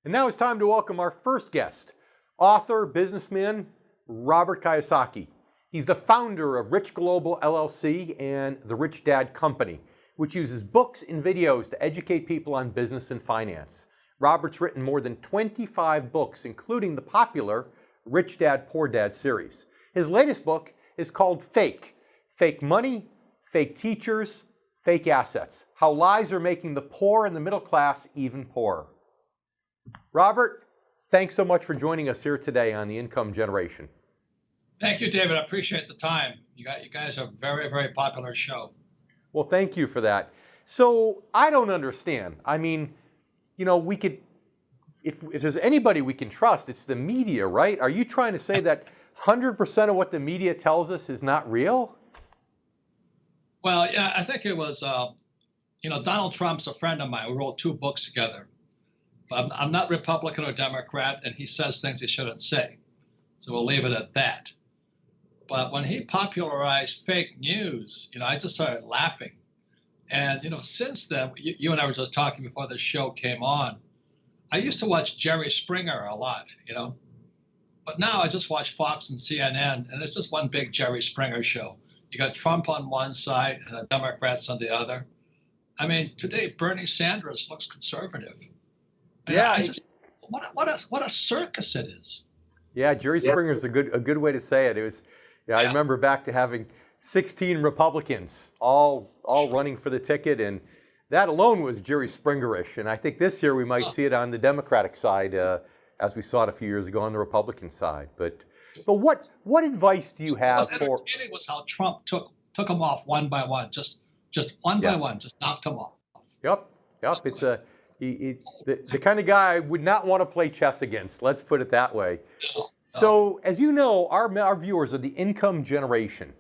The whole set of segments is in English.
And now it's time to welcome our first guest, author, businessman, Robert Kiyosaki. He's the founder of Rich Global LLC and the Rich Dad Company, which uses books and videos to educate people on business and finance. Robert's written more than 25 books, including the popular Rich Dad, Poor Dad series. His latest book is called Fake. Fake Money, Fake Teachers, Fake Assets. How Lies Are Making the Poor and the Middle Class Even Poorer. Robert, thanks so much for joining us here today on The Income Generation. Thank you, David. I appreciate the time. You guys are a very, very popular show. Well, thank you for that. So I don't understand. I mean, we could, if there's anybody we can trust, it's the media, right? Are you trying to say that 100% of what the media tells us is not real? Well, yeah, I think it was, Donald Trump's a friend of mine. We wrote 2 books together. But I'm not Republican or Democrat, and he says things he shouldn't say. So we'll leave it at that. But when he popularized fake news, I just started laughing. And, since then, you and I were just talking before the show came on. I used to watch Jerry Springer a lot, But now I just watch Fox and CNN, and it's just one big Jerry Springer show. You got Trump on one side and the Democrats on the other. I mean, today Bernie Sanders looks conservative. And yeah. What a circus it is. Yeah, Jerry Springer is a good way to say it. It was, I remember back to having 16 Republicans all running for the ticket, and that alone was Jerry Springerish. And I think this year we might see it on the Democratic side, as we saw it a few years ago on the Republican side. But what advice do you have for? What's entertaining was how Trump took them off one by one, just one by one, just knocked them off. Yep. It's the kind of guy I would not want to play chess against. Let's put it that way. So, as you know, our viewers are the income generation.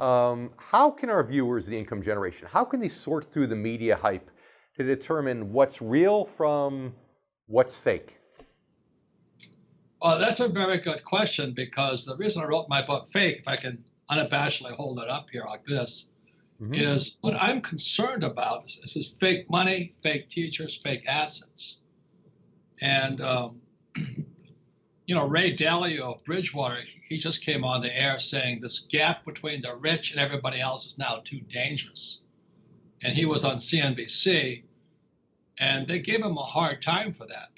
How can our viewers, the income generation, how can they sort through the media hype to determine what's real from what's fake? Well, that's a very good question, because the reason I wrote my book, Fake, if I can unabashedly hold it up here like this, is what I'm concerned about is fake money, fake teachers, fake assets. And, Ray Dalio of Bridgewater, he just came on the air saying this gap between the rich and everybody else is now too dangerous. And he was on CNBC, and they gave him a hard time for that.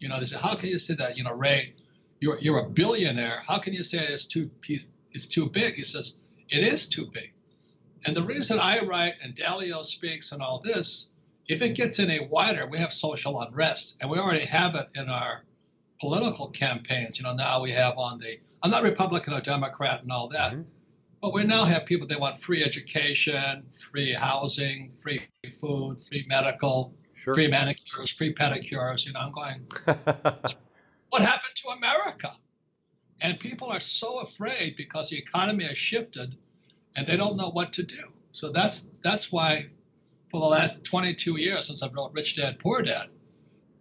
They said, how can you say that? Ray, you're a billionaire. How can you say it's too big? He says, it is too big. And the reason I write and Dalio speaks and all this, if it gets any wider, we have social unrest. And we already have it in our political campaigns. Now we have I'm not Republican or Democrat and all that, but we now have people, they want free education, free housing, free food, free medical, free manicures, free pedicures. I'm going, what happened to America? And people are so afraid because the economy has shifted and they don't know what to do. So that's why for the last 22 years since I wrote Rich Dad, Poor Dad,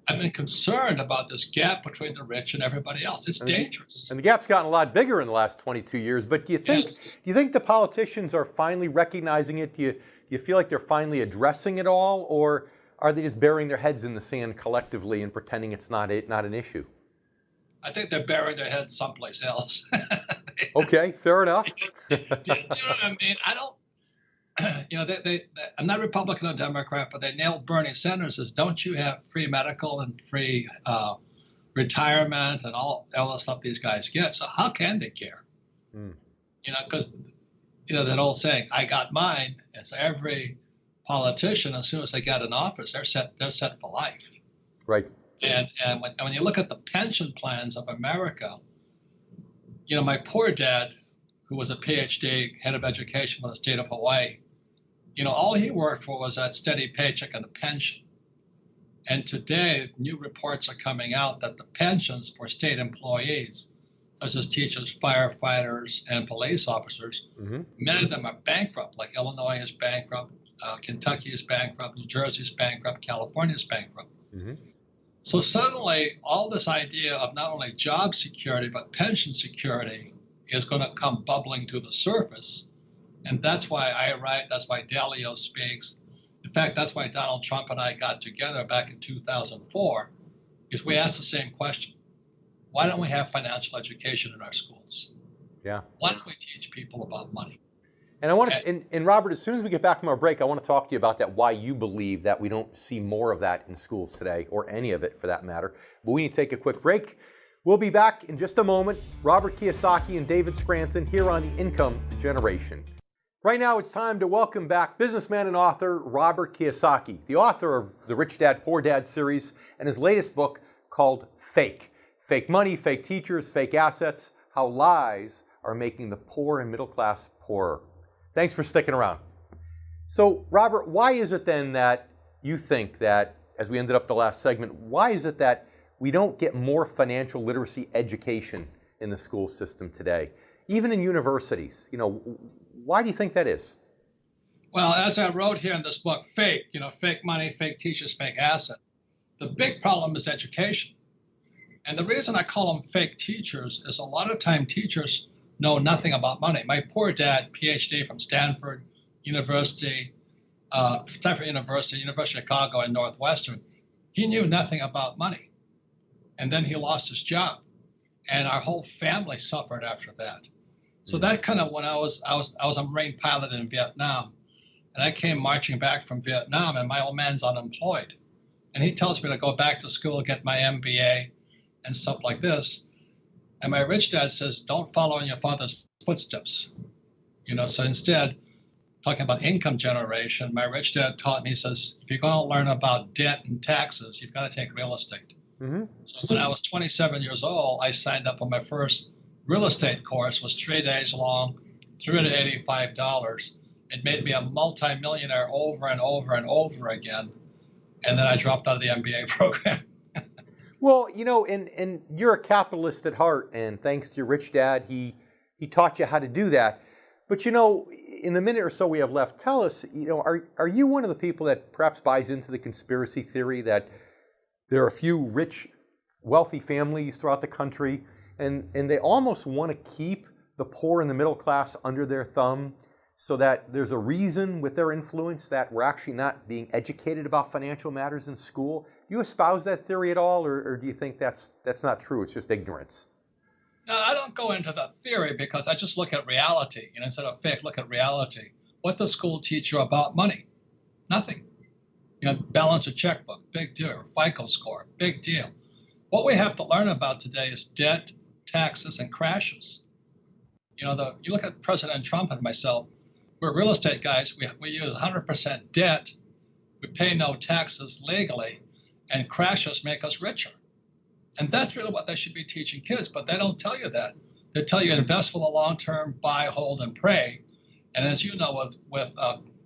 I've been concerned about this gap between the rich and everybody else. It's dangerous. And the gap's gotten a lot bigger in the last 22 years. But do you think the politicians are finally recognizing it? Do you feel like they're finally addressing it all, or are they just burying their heads in the sand collectively and pretending it's not an issue? I think they're burying their heads someplace else. Okay, fair enough. Do you know what I mean? I don't. I'm not Republican or Democrat, but they nailed Bernie Sanders as, don't you have free medical and free retirement and all the stuff these guys get? So how can they care? Because that old saying, I got mine. And so every politician, as soon as they get in office, they're set for life. Right. And when you look at the pension plans of America, my poor dad, who was a PhD, head of education for the state of Hawaii, all he worked for was that steady paycheck and a pension. And today, new reports are coming out that the pensions for state employees, such as teachers, firefighters, and police officers, many of them are bankrupt, like Illinois is bankrupt, Kentucky is bankrupt, New Jersey is bankrupt, California is bankrupt. So suddenly, all this idea of not only job security, but pension security is going to come bubbling to the surface. And that's why I write, that's why Dalio speaks. In fact, that's why Donald Trump and I got together back in 2004, is we ask the same question. Why don't we have financial education in our schools? Yeah. Why don't we teach people about money? And I want to, and Robert, as soon as we get back from our break, I want to talk to you about that, why you believe that we don't see more of that in schools today, or any of it for that matter. But we need to take a quick break. We'll be back in just a moment. Robert Kiyosaki and David Scranton here on The Income Generation. Right now, it's time to welcome back businessman and author Robert Kiyosaki, the author of the Rich Dad, Poor Dad series, and his latest book called Fake. Fake money, fake teachers, fake assets, how lies are making the poor and middle class poorer. Thanks for sticking around. So, Robert, why is it then that you think that, as we ended up the last segment, why is it that we don't get more financial literacy education in the school system today, even in universities? You know, why do you think that is? Well, as I wrote here in this book, fake, fake money, fake teachers, fake assets. The big problem is education. And the reason I call them fake teachers is a lot of time teachers know nothing about money. My poor dad, PhD from Stanford University, University of Chicago, and Northwestern, he knew nothing about money. And then he lost his job, and our whole family suffered after that. So that kind of, when I was a Marine pilot in Vietnam, and I came marching back from Vietnam, and my old man's unemployed, and he tells me to go back to school, get my MBA, and stuff like this. And my rich dad says, don't follow in your father's footsteps. So instead, talking about income generation, my rich dad taught me, he says, if you're going to learn about debt and taxes, you've got to take real estate. Mm-hmm. So when I was 27 years old, I signed up for my first real estate course. It was 3 days long, $385. It made me a multimillionaire over and over and over again. And then I dropped out of the MBA program. Well, and you're a capitalist at heart, and thanks to your rich dad, he taught you how to do that. But in the minute or so we have left, tell us, are you one of the people that perhaps buys into the conspiracy theory that there are a few rich, wealthy families throughout the country, and they almost want to keep the poor and the middle class under their thumb, so that there's a reason with their influence that we're actually not being educated about financial matters in school? Do you espouse that theory at all, or do you think that's not true? It's just ignorance? No, I don't go into the theory because I just look at reality. Instead of fake, look at reality. What does school teach you about money? Nothing. Balance a checkbook, big deal. FICO score, big deal. What we have to learn about today is debt, taxes, and crashes. You look at President Trump and myself. We're real estate guys. We use 100% debt. We pay no taxes legally, and crashes make us richer. And that's really what they should be teaching kids, but they don't tell you that. They tell you invest for the long term, buy, hold, and pray. And as you know, with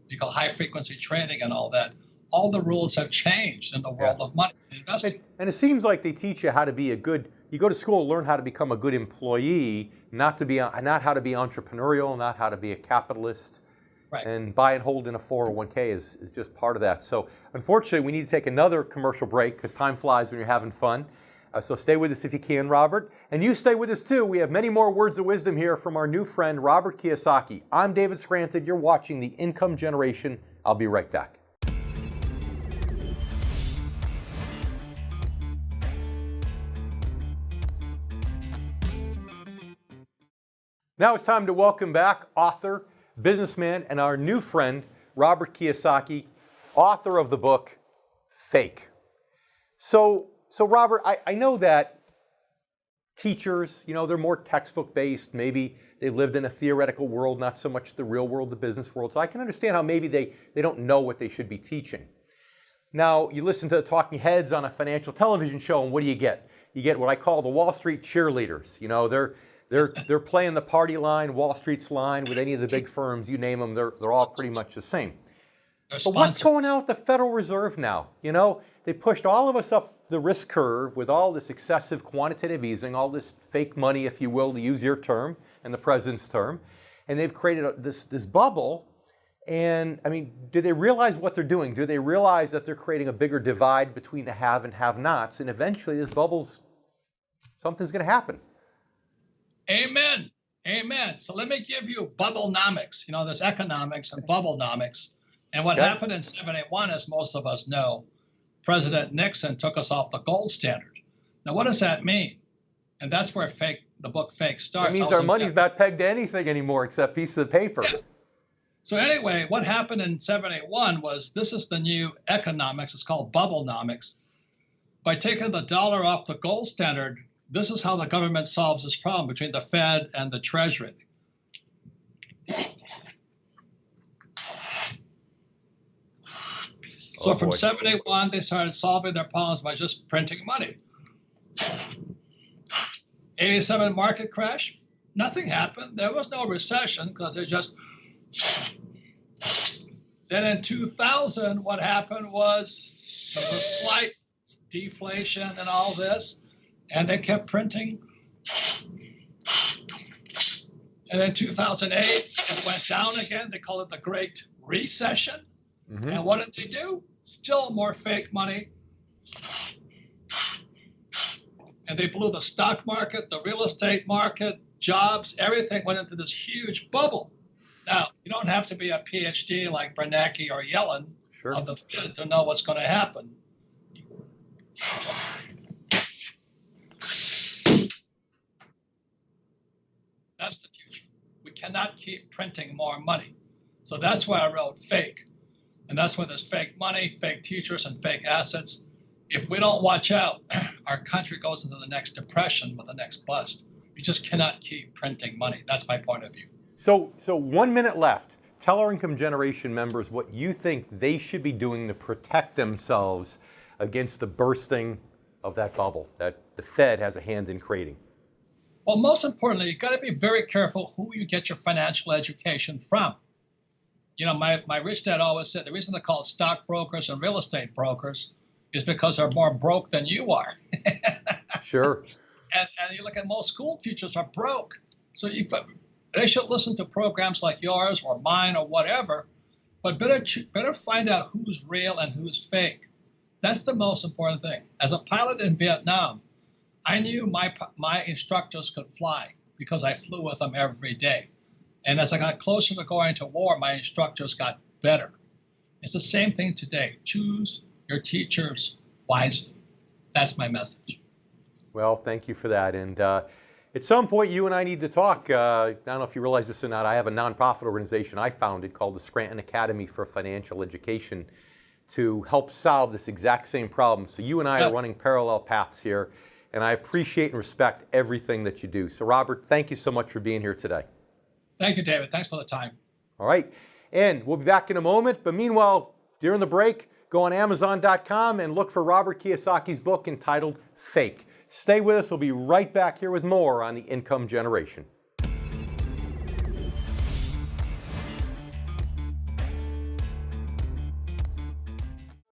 you call high frequency trading and all that, all the rules have changed in the world of money investing. And it seems like they teach you how to be you go to school to learn how to become a good employee, not how to be entrepreneurial, not how to be a capitalist. Right. And buy and hold in a 401k is just part of that. So unfortunately, we need to take another commercial break because time flies when you're having fun. So stay with us if you can, Robert. And you stay with us too. We have many more words of wisdom here from our new friend, Robert Kiyosaki. I'm David Scranton. You're watching The Income Generation. I'll be right back. Now it's time to welcome back author, businessman, and our new friend, Robert Kiyosaki, author of the book, Fake. So Robert, I know that teachers, they're more textbook-based. Maybe they lived in a theoretical world, not so much the real world, the business world. So I can understand how maybe they don't know what they should be teaching. Now, you listen to the talking heads on a financial television show, and what do you get? You get what I call the Wall Street cheerleaders. They're playing the party line, Wall Street's line with any of the big firms. You name them, they're all pretty much the same. But what's going on with the Federal Reserve now? They pushed all of us up the risk curve with all this excessive quantitative easing, all this fake money, if you will, to use your term and the president's term. And they've created this bubble. And do they realize what they're doing? Do they realize that they're creating a bigger divide between the have and have-nots? And eventually something's going to happen. Amen. Amen. So let me give you bubblenomics. There's economics and bubblenomics. And what happened in 71, as most of us know, President Nixon took us off the gold standard. Now, what does that mean? And that's where the book Fake starts. It means our money's not pegged to anything anymore except pieces of paper. Yeah. So anyway, what happened in 781 was, this is the new economics. It's called bubblenomics. By taking the dollar off the gold standard, this is how the government solves this problem between the Fed and the Treasury. So from 781, they started solving their problems by just printing money. 87 market crash, nothing happened. There was no recession because they just... Then in 2000, what happened was there was slight deflation and all this, and they kept printing. And then 2008, it went down again. They call it the Great Recession. Mm-hmm. And what did they do? Still more fake money. And they blew the stock market, the real estate market, jobs, everything went into this huge bubble. Now, you don't have to be a PhD like Bernanke or Yellen of the Fed to know what's going to happen. That's the future. We cannot keep printing more money. So that's why I wrote Fake. And that's why there's fake money, fake teachers, and fake assets. If we don't watch out, our country goes into the next depression with the next bust. We just cannot keep printing money. That's my point of view. So 1 minute left. Tell our income generation members what you think they should be doing to protect themselves against the bursting of that bubble that the Fed has a hand in creating. Well, most importantly, you've got to be very careful who you get your financial education from. You know, my rich dad always said the reason they're called stockbrokers and real estate brokers is because they're more broke than you are. Sure. And you look at most school teachers are broke. So they should listen to programs like yours or mine or whatever, but better find out who's real and who's fake. That's the most important thing. As a pilot in Vietnam, I knew my instructors could fly because I flew with them every day. And as I got closer to going to war, my instructors got better. It's the same thing today. Choose your teachers wisely. That's my message. Well, thank you for that. And at some point, you and I need to talk. I don't know if you realize this or not. I have a nonprofit organization I founded called the Scranton Academy for Financial Education to help solve this exact same problem. So you and I are running parallel paths here, and I appreciate and respect everything that you do. So Robert, thank you so much for being here today. Thank you, David. Thanks for the time. All right. And we'll be back in a moment. But meanwhile, during the break, go on Amazon.com and look for Robert Kiyosaki's book entitled Fake. Stay with us. We'll be right back here with more on the Income Generation.